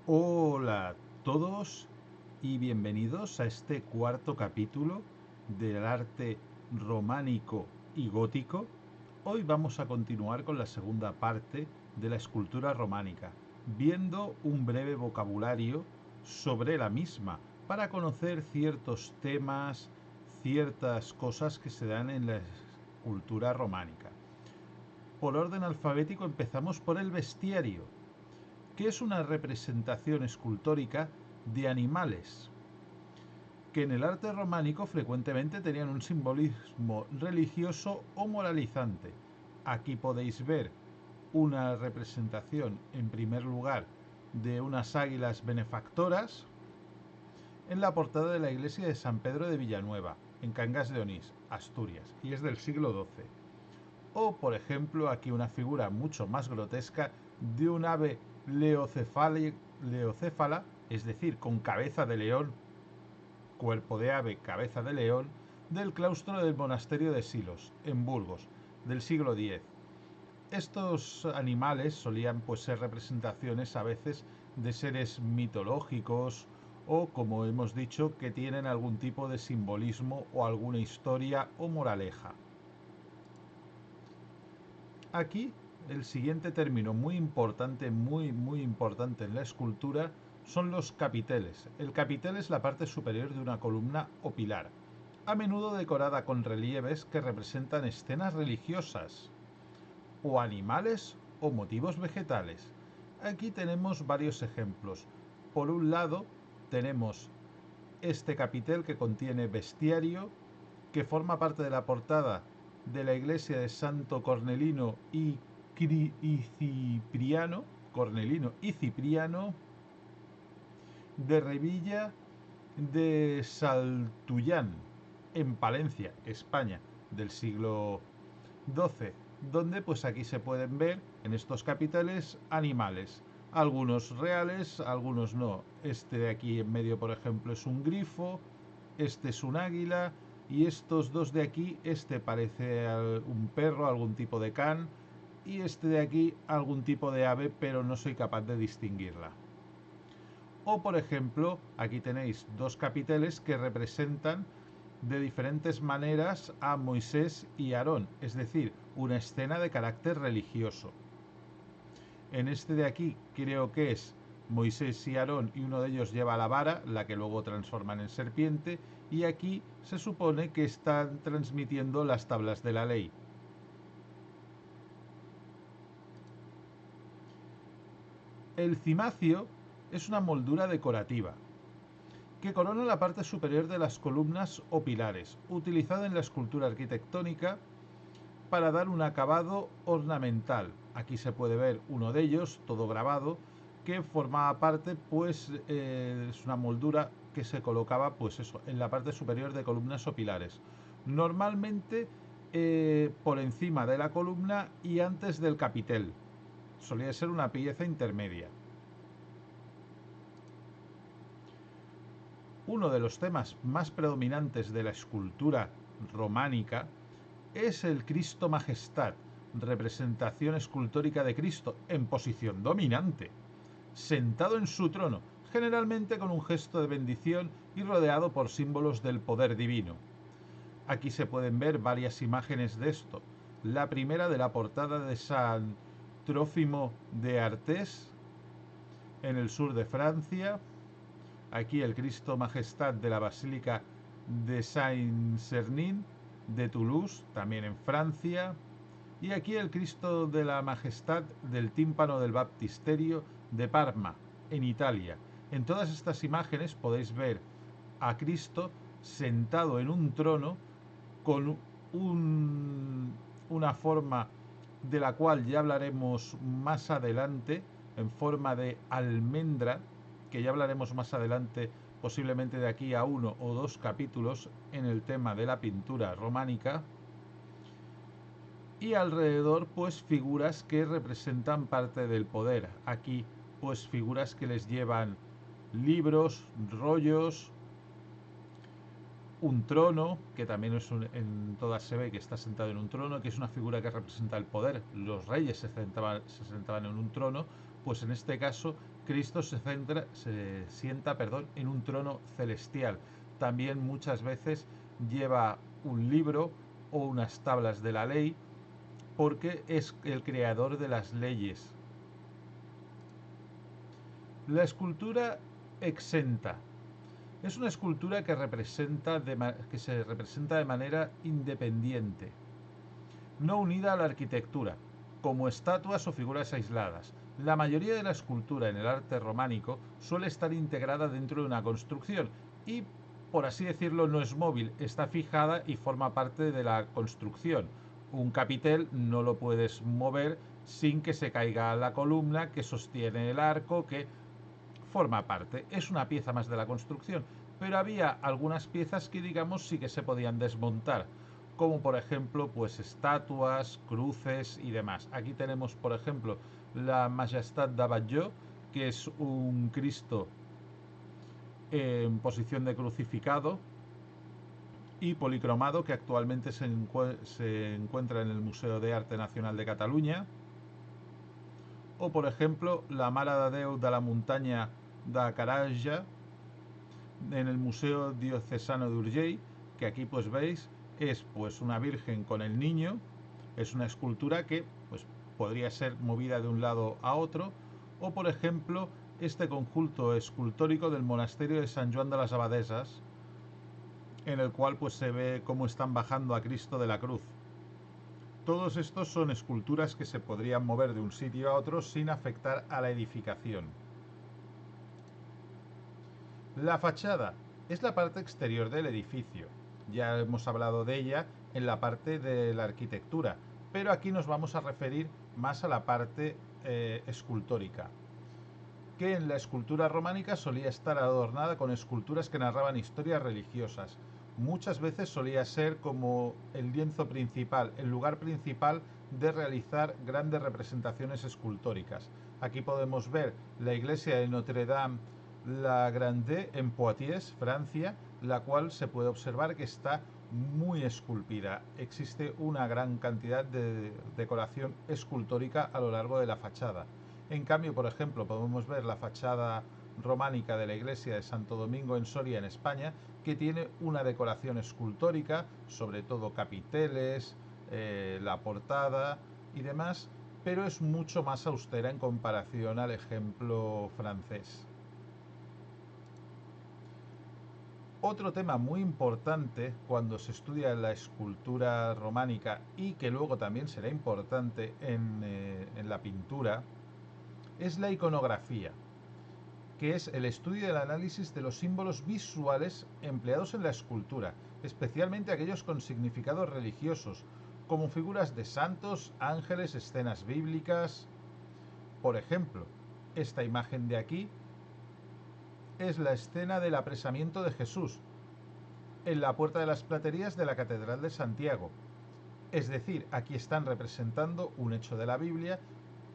Hola a todos y bienvenidos a este cuarto capítulo del arte románico y gótico. Hoy vamos a continuar con la segunda parte de la escultura románica, viendo un breve vocabulario sobre la misma para conocer ciertos temas, ciertas cosas que se dan en la escultura románica. Por orden alfabético empezamos por el bestiario, que es una representación escultórica de animales, que en el arte románico frecuentemente tenían un simbolismo religioso o moralizante. Aquí podéis ver una representación, en primer lugar, de unas águilas benefactoras en la portada de la iglesia de San Pedro de Villanueva, en Cangas de Onís, Asturias, y es del siglo XII. O, por ejemplo, aquí una figura mucho más grotesca de un ave leocéfala, es decir, con cabeza de león, cuerpo de ave, cabeza de león, del claustro del monasterio de Silos, en Burgos, del siglo X. Estos animales solían ser representaciones a veces de seres mitológicos o, como hemos dicho, que tienen algún tipo de simbolismo o alguna historia o moraleja. Aquí el siguiente término muy importante, muy importante en la escultura son los capiteles. El capitel es la parte superior de una columna o pilar, a menudo decorada con relieves que representan escenas religiosas o animales o motivos vegetales. Aquí tenemos varios ejemplos. Por un lado tenemos este capitel que contiene bestiario, que forma parte de la portada de la iglesia de Santo Cornelino y Cipriano, Cornelino y Cipriano, de Revilla de Saltullán, en Palencia, España, del siglo XII, donde aquí se pueden ver en estos capiteles animales, algunos reales, algunos no. Este de aquí en medio, por ejemplo, es un grifo, este es un águila y estos dos de aquí, este parece un perro, algún tipo de can, y este de aquí algún tipo de ave, pero no soy capaz de distinguirla. O por ejemplo, aquí tenéis dos capiteles que representan de diferentes maneras a Moisés y Aarón, es decir, una escena de carácter religioso. En este de aquí creo que es Moisés y Aarón y uno de ellos lleva la vara, la que luego transforman en serpiente, y aquí se supone que están transmitiendo las tablas de la ley. El cimacio es una moldura decorativa que corona la parte superior de las columnas o pilares, utilizada en la escultura arquitectónica para dar un acabado ornamental. Aquí se puede ver uno de ellos, todo grabado, que formaba parte, es una moldura que se colocaba, en la parte superior de columnas o pilares. Normalmente por encima de la columna y antes del capitel. Solía ser una pieza intermedia. Uno de los temas más predominantes de la escultura románica es el Cristo Majestad, representación escultórica de Cristo en posición dominante, sentado en su trono, generalmente con un gesto de bendición y rodeado por símbolos del poder divino. Aquí se pueden ver varias imágenes de esto. La primera de la portada de San Trófimo de Artés, en el sur de Francia. Aquí el Cristo Majestad de la Basílica de Saint-Sernin de Toulouse, también en Francia. Y aquí el Cristo de la Majestad del Tímpano del Baptisterio de Parma, en Italia. En todas estas imágenes podéis ver a Cristo sentado en un trono con una forma de la cual ya hablaremos más adelante, en forma de almendra, que ya hablaremos más adelante, posiblemente de aquí a uno o dos capítulos, en el tema de la pintura románica. Y alrededor figuras que representan parte del poder. Aquí figuras que les llevan libros, rollos, un trono, que también en todas se ve que está sentado en un trono, que es una figura que representa el poder. Los reyes se sentaban en un trono, pues en este caso Cristo se sienta en un trono celestial. También muchas veces lleva un libro o unas tablas de la ley, porque es el creador de las leyes. La escultura exenta es una escultura que se representa de manera independiente, no unida a la arquitectura, como estatuas o figuras aisladas. La mayoría de la escultura en el arte románico suele estar integrada dentro de una construcción y, por así decirlo, no es móvil, está fijada y forma parte de la construcción. Un capitel no lo puedes mover sin que se caiga la columna que sostiene el arco, que forma parte. Es una pieza más de la construcción, pero había algunas piezas que, digamos, sí que se podían desmontar, como por ejemplo pues estatuas, cruces y demás. Aquí tenemos por ejemplo la Majestat d'Abadjó, que es un Cristo en posición de crucificado y policromado, que actualmente se encuentra en el Museo de Arte Nacional de Cataluña. O por ejemplo la Mare de Déu de la Muntanya de Caraja en el Museo Diocesano de Urgell, que aquí pues veis es pues una virgen con el niño. Es una escultura que pues podría ser movida de un lado a otro. O por ejemplo este conjunto escultórico del monasterio de San Joan de las Abadesas, en el cual pues se ve cómo están bajando a Cristo de la cruz. Todos estos son esculturas que se podrían mover de un sitio a otro sin afectar a la edificación. La fachada es la parte exterior del edificio. Ya hemos hablado de ella en la parte de la arquitectura, pero aquí nos vamos a referir más a la parte escultórica, que en la escultura románica solía estar adornada con esculturas que narraban historias religiosas. Muchas veces solía ser como el lienzo principal, el lugar principal de realizar grandes representaciones escultóricas. Aquí podemos ver la iglesia de Notre-Dame la Grande en Poitiers, Francia, la cual se puede observar que está muy esculpida. Existe una gran cantidad de decoración escultórica a lo largo de la fachada. En cambio, por ejemplo, podemos ver la fachada románica de la iglesia de Santo Domingo en Soria, en España, que tiene una decoración escultórica, sobre todo capiteles, la portada y demás, pero es mucho más austera en comparación al ejemplo francés. Otro tema muy importante cuando se estudia la escultura románica, y que luego también será importante en la pintura, es la iconografía, que es el estudio y el análisis de los símbolos visuales empleados en la escultura, especialmente aquellos con significados religiosos, como figuras de santos, ángeles, escenas bíblicas. Por ejemplo, esta imagen de aquí es la escena del apresamiento de Jesús en la Puerta de las Platerías de la Catedral de Santiago. Es decir, aquí están representando un hecho de la Biblia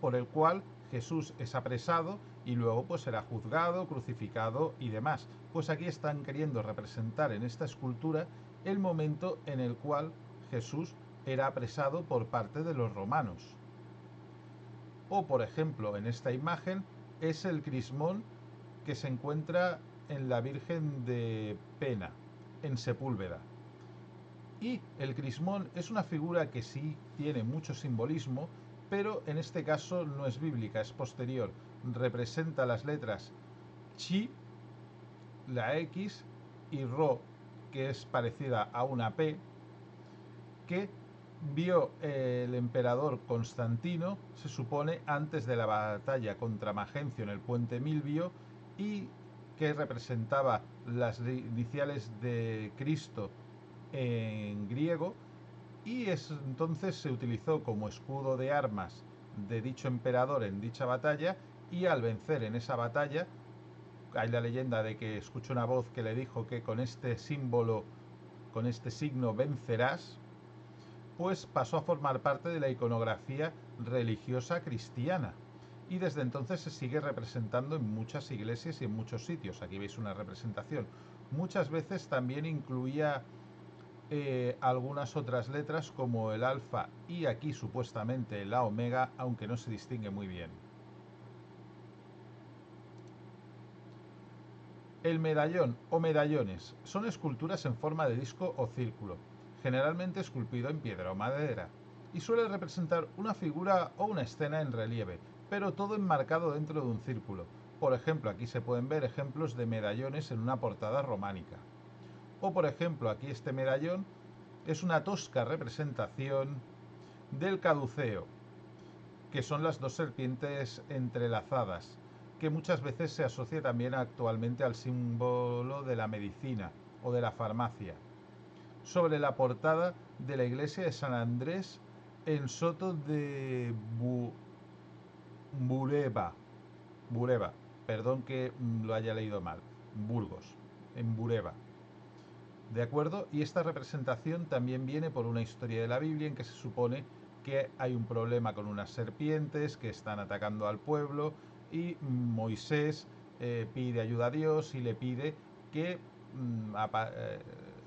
por el cual Jesús es apresado y luego pues será juzgado, crucificado y demás. Pues aquí están queriendo representar en esta escultura el momento en el cual Jesús era apresado por parte de los romanos. O por ejemplo, en esta imagen es el crismón que se encuentra en la Virgen de Pena, en Sepúlveda. Y el crismón es una figura que sí tiene mucho simbolismo, pero en este caso no es bíblica, es posterior. Representa las letras chi, la X, y ro, que es parecida a una P, que vio el emperador Constantino, se supone, antes de la batalla contra Magencio en el puente Milvio, y que representaba las iniciales de Cristo en griego, y entonces se utilizó como escudo de armas de dicho emperador en dicha batalla, y al vencer en esa batalla, hay la leyenda de que escuchó una voz que le dijo que con este símbolo, con este signo vencerás, pues pasó a formar parte de la iconografía religiosa cristiana. Y desde entonces se sigue representando en muchas iglesias y en muchos sitios. Aquí veis una representación. Muchas veces también incluía algunas otras letras como el alfa y aquí supuestamente la omega, aunque no se distingue muy bien. El medallón o medallones son esculturas en forma de disco o círculo, generalmente esculpido en piedra o madera, y suele representar una figura o una escena en relieve, pero todo enmarcado dentro de un círculo. Por ejemplo, aquí se pueden ver ejemplos de medallones en una portada románica. O por ejemplo, aquí este medallón es una tosca representación del caduceo, que son las dos serpientes entrelazadas, que muchas veces se asocia también actualmente al símbolo de la medicina o de la farmacia. Sobre la portada de la iglesia de San Andrés en Soto de Bureba, Bureba, perdón que lo haya leído mal, Burgos, en Bureba. ¿De acuerdo? Y esta representación también viene por una historia de la Biblia en que se supone que hay un problema con unas serpientes que están atacando al pueblo y Moisés pide ayuda a Dios y le pide que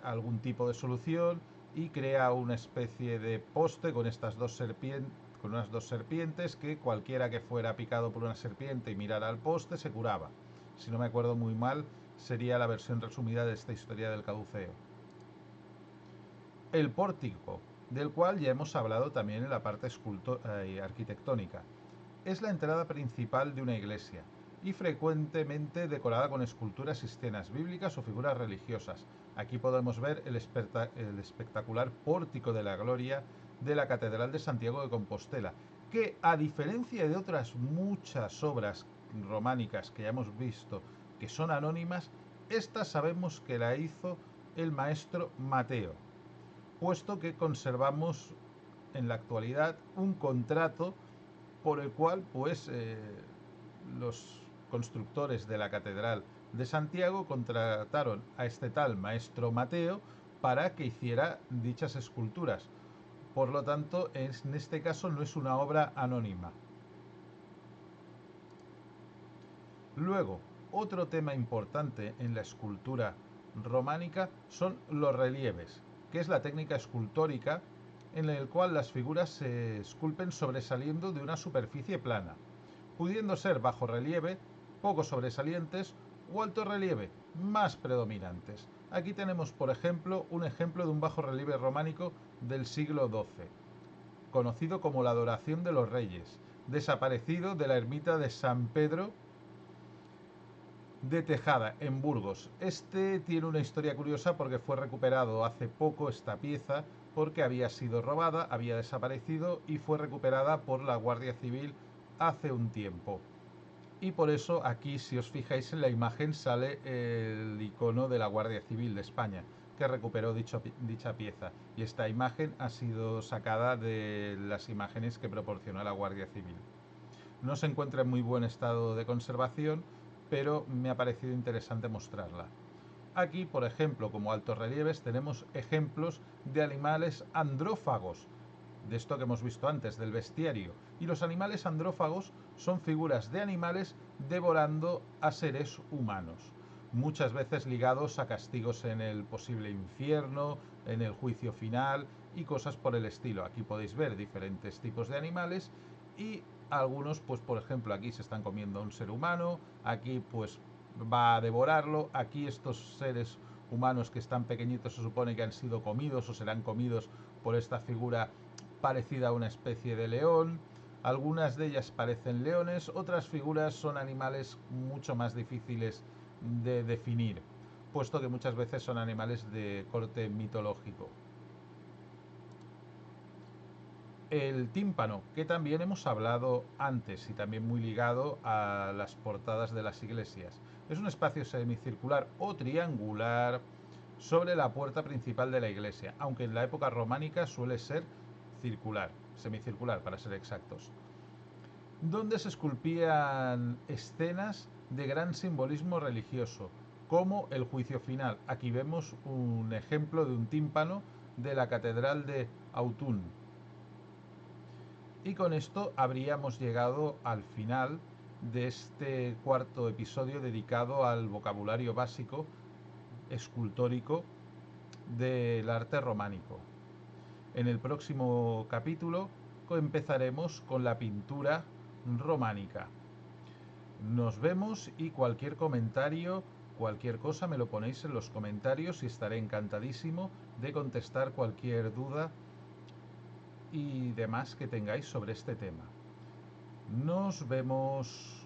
algún tipo de solución y crea una especie de poste con estas con unas dos serpientes que cualquiera que fuera picado por una serpiente y mirara al poste se curaba. Si no me acuerdo muy mal, sería la versión resumida de esta historia del caduceo. El pórtico, del cual ya hemos hablado también en la parte arquitectónica, es la entrada principal de una iglesia y frecuentemente decorada con esculturas y escenas bíblicas o figuras religiosas. Aquí podemos ver el espectacular pórtico de la gloria de la Catedral de Santiago de Compostela, que a diferencia de otras muchas obras románicas que ya hemos visto que son anónimas, esta sabemos que la hizo el maestro Mateo, puesto que conservamos en la actualidad un contrato por el cual los constructores de la Catedral de Santiago contrataron a este tal maestro Mateo para que hiciera dichas esculturas. Por lo tanto, en este caso no es una obra anónima. Luego, otro tema importante en la escultura románica son los relieves, que es la técnica escultórica en la cual las figuras se esculpen sobresaliendo de una superficie plana, pudiendo ser bajo relieve, poco sobresalientes o alto relieve, más predominantes. Aquí tenemos, por ejemplo, un ejemplo de un bajo relieve románico del siglo XII, conocido como la Adoración de los Reyes, desaparecido de la ermita de San Pedro de Tejada, en Burgos. Este tiene una historia curiosa porque fue recuperado hace poco esta pieza porque había sido robada, había desaparecido y fue recuperada por la Guardia Civil hace un tiempo. Y por eso aquí, si os fijáis en la imagen, sale el icono de la Guardia Civil de España, que recuperó dicha pieza. Y esta imagen ha sido sacada de las imágenes que proporcionó la Guardia Civil. No se encuentra en muy buen estado de conservación, pero me ha parecido interesante mostrarla. Aquí, por ejemplo, como altos relieves, tenemos ejemplos de animales andrófagos, de esto que hemos visto antes, del bestiario. Y los animales andrófagos son figuras de animales devorando a seres humanos, muchas veces ligados a castigos en el posible infierno, en el juicio final y cosas por el estilo. Aquí podéis ver diferentes tipos de animales y algunos, pues por ejemplo, aquí se están comiendo a un ser humano, aquí pues va a devorarlo, aquí estos seres humanos que están pequeñitos se supone que han sido comidos o serán comidos por esta figura parecida a una especie de león. Algunas de ellas parecen leones, otras figuras son animales mucho más difíciles de definir, puesto que muchas veces son animales de corte mitológico. El tímpano, que también hemos hablado antes y también muy ligado a las portadas de las iglesias. Es un espacio semicircular o triangular sobre la puerta principal de la iglesia, aunque en la época románica suele ser circular, semicircular para ser exactos, donde se esculpían escenas de gran simbolismo religioso, como el juicio final. Aquí vemos un ejemplo de un tímpano de la catedral de Autun. Y con esto habríamos llegado al final de este cuarto episodio dedicado al vocabulario básico escultórico del arte románico. En el próximo capítulo empezaremos con la pintura románica. Nos vemos y cualquier comentario, cualquier cosa me lo ponéis en los comentarios y estaré encantadísimo de contestar cualquier duda y demás que tengáis sobre este tema. Nos vemos.